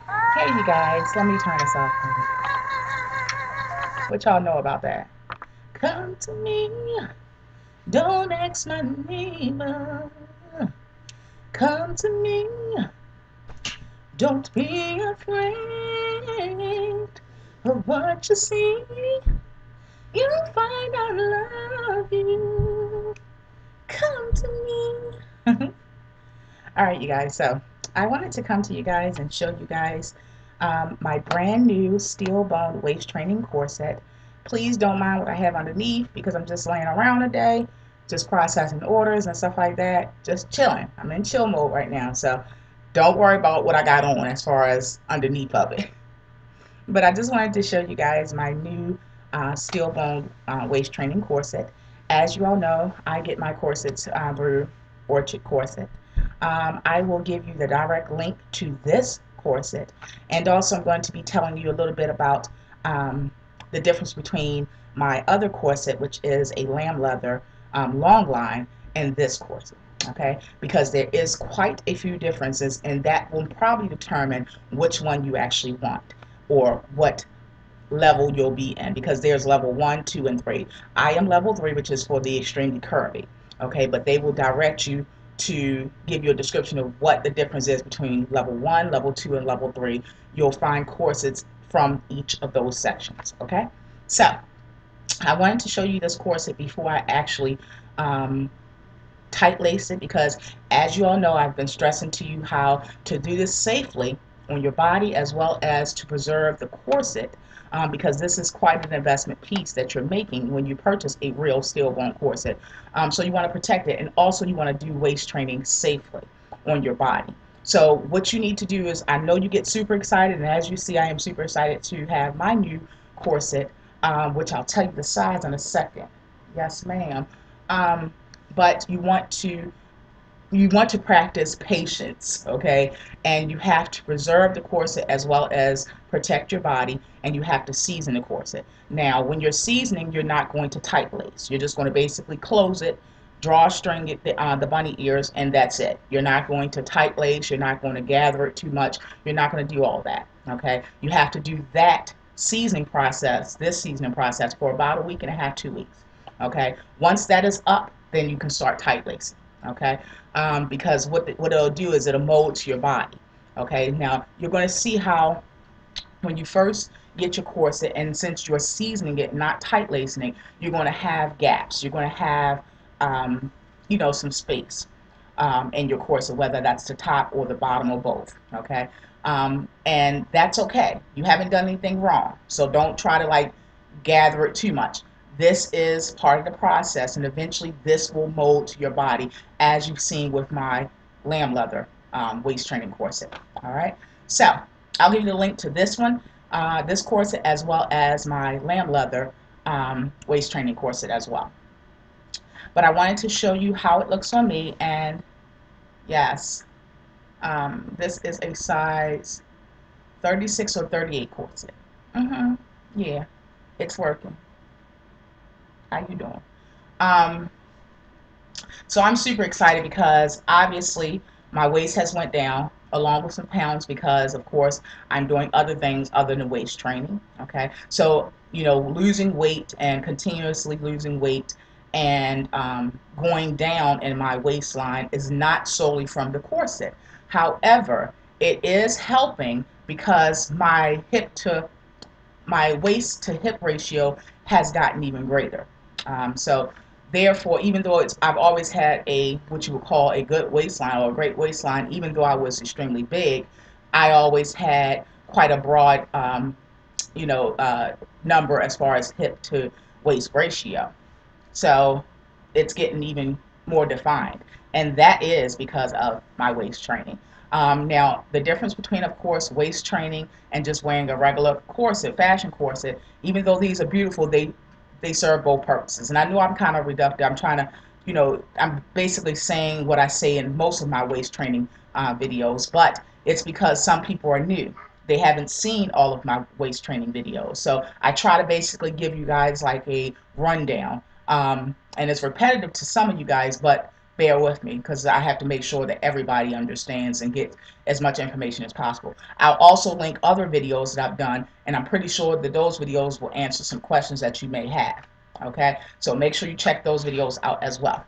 Hey, you guys, let me turn this off. What y'all know about that? Come to me, don't ask my neighbor. Come to me, don't be afraid of what you see. You'll find I love you. Come to me. All right, you guys. So I wanted to come to you guys and show you guys my brand new steel bone waist training corset. Please don't mind what I have underneath because I'm just laying around today, just processing orders and stuff like that, just chilling. I'm in chill mode right now. So don't worry about what I got on as far as underneath of it. But I just wanted to show you guys my new steel bone waist training corset. As you all know, I get my corsets through Orchard Corset. I will give you the direct link to this corset, and also I'm going to be telling you a little bit about the difference between my other corset, which is a lamb leather long line, and this corset. Okay, because there is quite a few differences, and that will probably determine which one you actually want or what level you'll be in, because there's level 1, 2, and 3. I am level 3, which is for the extremely curvy. Okay, but they will direct you to give you a description of what the difference is between level 1, level 2, and level 3. You'll find corsets from each of those sections. Okay, so I wanted to show you this corset before I actually um, tight lace it, because as you all know, I've been stressing to you how to do this safely on your body as well as to preserve the corset, because this is quite an investment piece that you're making when you purchase a real steel bone corset. So you want to protect it, and also you want to do waist training safely on your body. So what you need to do is, I know you get super excited, and as you see, I am super excited to have my new corset, which I'll tell you the size in a second. Yes, ma'am. Um, but you want to practice patience, okay? And you have to preserve the corset as well as protect your body, and you have to season the corset. Now, when you're seasoning, you're not going to tight lace. You're just going to basically close it, draw a string at the bunny ears, and that's it. You're not going to tight lace. You're not going to gather it too much. You're not going to do all that, okay? You have to do that this seasoning process, for about a week and a half, 2 weeks, okay? Once that is up, then you can start tight lacing, okay? Because what it'll do is it'll mold to your body. Okay, now you're going to see how when you first get your corset, and since you're seasoning it, not tight lacing it, you're going to have gaps. You're going to have, some space in your corset, whether that's the top or the bottom or both. Okay, and that's okay. You haven't done anything wrong, so don't try to like gather it too much. This is part of the process, and eventually this will mold to your body, as you've seen with my lamb leather waist training corset. All right, so I'll give you the link to this one, this corset, as well as my lamb leather waist training corset as well. But I wanted to show you how it looks on me, and yes, this is a size 36 or 38 corset. Yeah, it's working. How you doing? Um, so I'm super excited because obviously my waist has went down along with some pounds, because of course I'm doing other things other than waist training. Okay, so losing weight and continuously losing weight and going down in my waistline is not solely from the corset. However, it is helping because my waist to hip ratio has gotten even greater. So therefore, even though I've always had a what you would call a good waistline or a great waistline, even though I was extremely big, I always had quite a broad, you know, uh, number as far as hip to waist ratio. So it's getting even more defined. And that is because of my waist training. Now, the difference between, of course, waist training and just wearing a regular corset, fashion corset, even though these are beautiful, they serve both purposes. And I know I'm kind of reductive. I'm trying to, I'm basically saying what I say in most of my waist training videos, but it's because some people are new. They haven't seen all of my waist training videos. So I try to basically give you guys like a rundown, and it's repetitive to some of you guys, but bear with me because I have to make sure that everybody understands and get as much information as possible. I'll also link other videos that I've done, and I'm pretty sure that those videos will answer some questions that you may have. Okay, so make sure you check those videos out as well.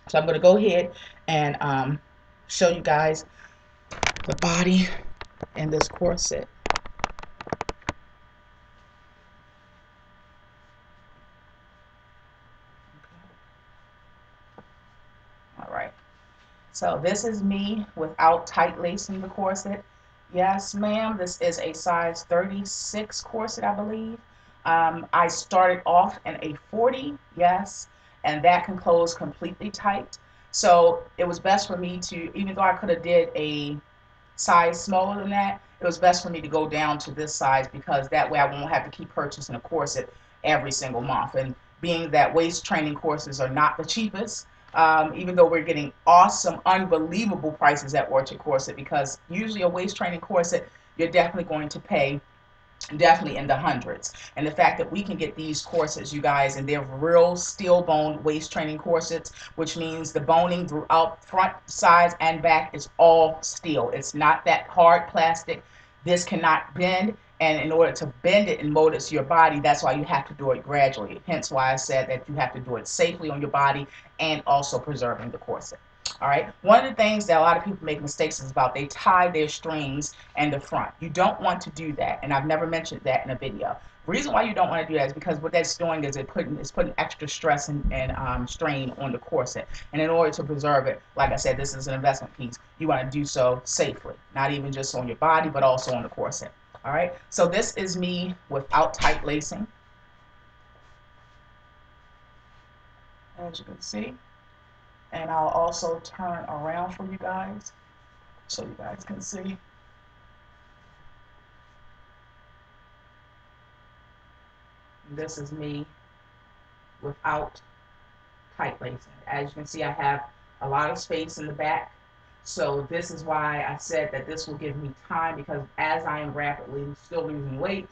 So I'm going to go ahead and show you guys the body in this corset. All right. So this is me without tight lacing the corset. Yes, ma'am, this is a size 36 corset, I believe. I started off in a 40, yes, and that can close completely tight. So it was best for me to, even though I could have did a size smaller than that, it was best for me to go down to this size because that way I won't have to keep purchasing a corset every single month. And being that waist training courses are not the cheapest, even though we're getting awesome, unbelievable prices at Orchard Corset, because usually a waist training corset, you're definitely going to pay definitely in the hundreds. And the fact that we can get these corsets, you guys, and they're real steel bone waist training corsets, which means the boning throughout front, sides, and back is all steel. It's not that hard plastic. This cannot bend, and in order to bend it and mold it to your body, that's why you have to do it gradually. Hence why I said that you have to do it safely on your body and also preserving the corset. All right. One of the things that a lot of people make mistakes is about they tie their strings in the front. You don't want to do that, and I've never mentioned that in a video. The reason why you don't want to do that is because what that's doing is it's putting extra stress and strain on the corset. And in order to preserve it, like I said, this is an investment piece. You want to do so safely, not even just on your body, but also on the corset. All right. So this is me without tight lacing, as you can see. And I'll also turn around for you guys so you guys can see. This is me without tight lacing. As you can see, I have a lot of space in the back. So this is why I said that this will give me time, because as I am rapidly still losing weight,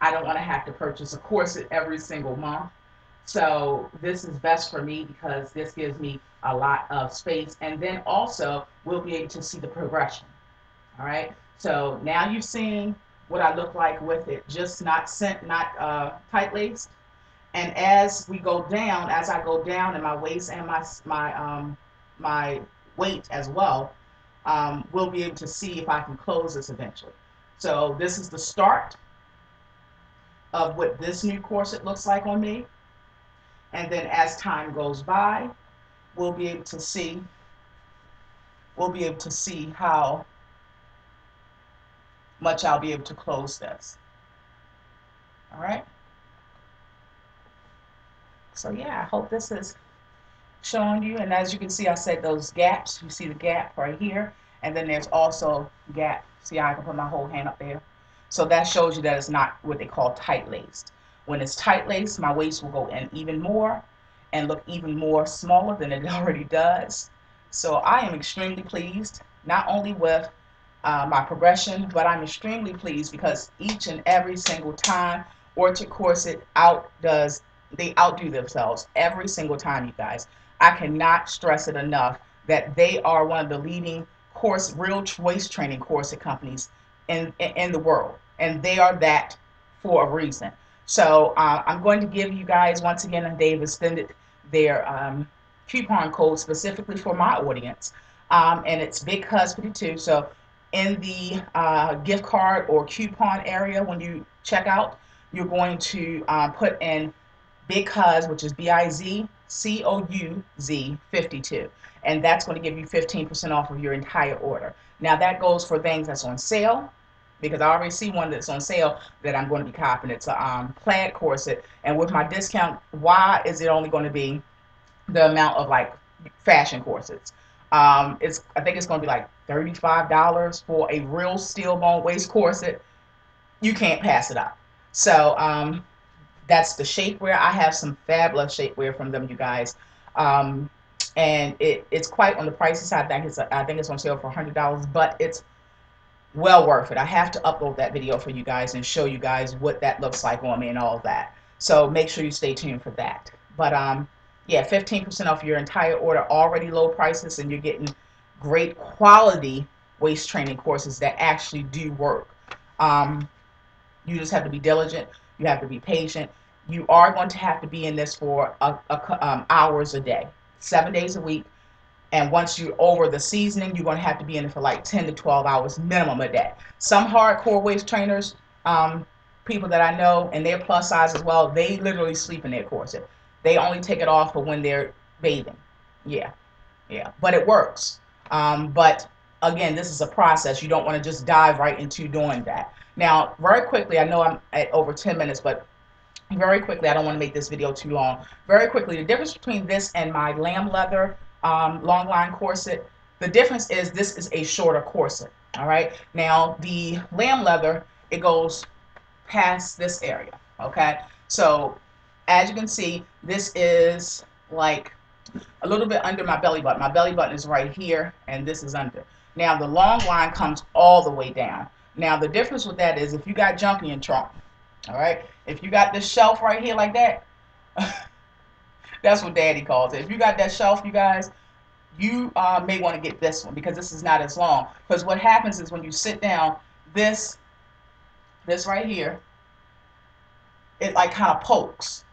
I don't want to have to purchase a corset every single month. So this is best for me because this gives me a lot of space, and then also we'll be able to see the progression. All right. So now you've seen what I look like with it, just not tight laced. And as we go down, as I go down in my waist and my weight as well, we'll be able to see if I can close this eventually. So this is the start of what this new corset looks like on me. And then as time goes by, we'll be able to see how much I'll be able to close this. All right. So yeah, I hope this is showing you. And as you can see, I said those gaps. You see the gap right here, and then there's also gap. See how I can put my whole hand up there? So that shows you that it's not what they call tight laced. When it's tight laced, my waist will go in even more and look even more smaller than it already does. So I am extremely pleased, not only with my progression, but I'm extremely pleased because each and every single time Orchard Corset they outdo themselves every single time, you guys. I cannot stress it enough that they are one of the leading real waist training corset companies in the world, and they are that for a reason. So I'm going to give you guys, once again, they've extended their coupon code specifically for my audience, and it's Big Cuz 52. So in the gift card or coupon area, when you check out, you're going to put in Big Cuz, which is BIZCOUZ 52, and that's going to give you 15% off of your entire order. Now that goes for things that's on sale, because I already see one that's on sale that I'm going to be copying. It's a plaid corset, and with my discount, why is it only going to be the amount of like fashion corsets? I think it's going to be like $35 for a real steel bone waist corset. You can't pass it up. So that's the shapewear. I have some fabulous shapewear from them, you guys. And it's quite on the pricey side. I think it's on sale for $100, but it's well worth it. I have to upload that video for you guys and show you guys what that looks like on me and all of that. So make sure you stay tuned for that. But Yeah, 15% off your entire order, already low prices, and you're getting great quality waist training courses that actually do work. Um, you just have to be diligent. You have to be patient. You are going to have to be in this for hours a day, 7 days a week. And once you're over the seasoning, you're going to have to be in it for like 10 to 12 hours minimum a day. Some hardcore waist trainers, people that I know, and they're plus size as well, they literally sleep in their corset. They only take it off for when they're bathing. Yeah, yeah. But it works. But again, this is a process. You don't want to just dive right into doing that. Now, very quickly, I know I'm at over 10 minutes, but very quickly, I don't want to make this video too long. Very quickly, the difference between this and my lamb leather long line corset, the difference is this is a shorter corset. All right. Now, the lamb leather, it goes past this area. Okay. So, as you can see, this is like a little bit under my belly button. My belly button is right here, and this is under. Now, the long line comes all the way down. Now, the difference with that is if you got junk in your trunk, all right, if you got this shelf right here like that, that's what Daddy calls it. If you got that shelf, you guys, you may want to get this one because this is not as long. Because what happens is when you sit down, this right here, it like kind of pokes.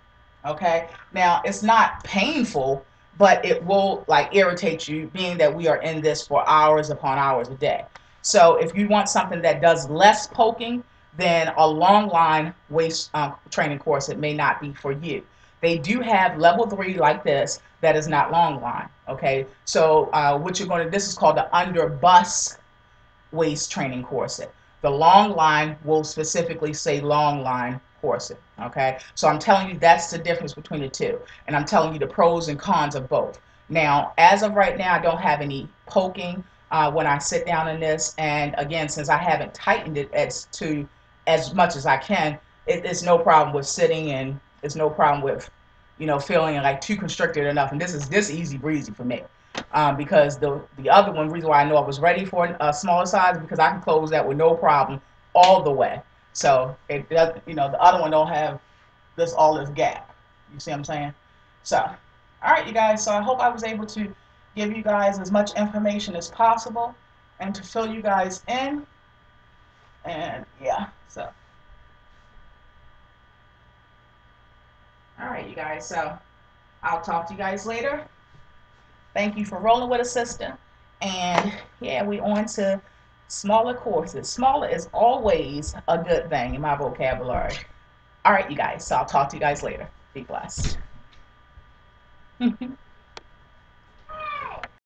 Okay, now it's not painful, but it will like irritate you, being that we are in this for hours upon hours a day. So if you want something that does less poking, then a long line waist training course, it may not be for you. They do have level 3 like this that is not long line. Okay, so what you're going to, this is called the under bust waist training corset. The long line will specifically say long line corset. Okay, so I'm telling you that's the difference between the two, and I'm telling you the pros and cons of both. Now, as of right now, I don't have any poking when I sit down in this, and again, since I haven't tightened it as much as I can, it's no problem with sitting, and it's no problem with feeling like too constricted enough. And this easy breezy for me. Because the other one, reason why I know I was ready for a smaller size, because I can close that with no problem all the way. So it does, the other one don't have this gap. You see what I'm saying? So, all right, you guys. So I hope I was able to give you guys as much information as possible and to fill you guys in. And yeah, so all right, you guys. So I'll talk to you guys later. Thank you for rolling with a sister. And yeah, we on to smaller courses. Smaller is always a good thing in my vocabulary. All right, you guys. So I'll talk to you guys later. Be blessed.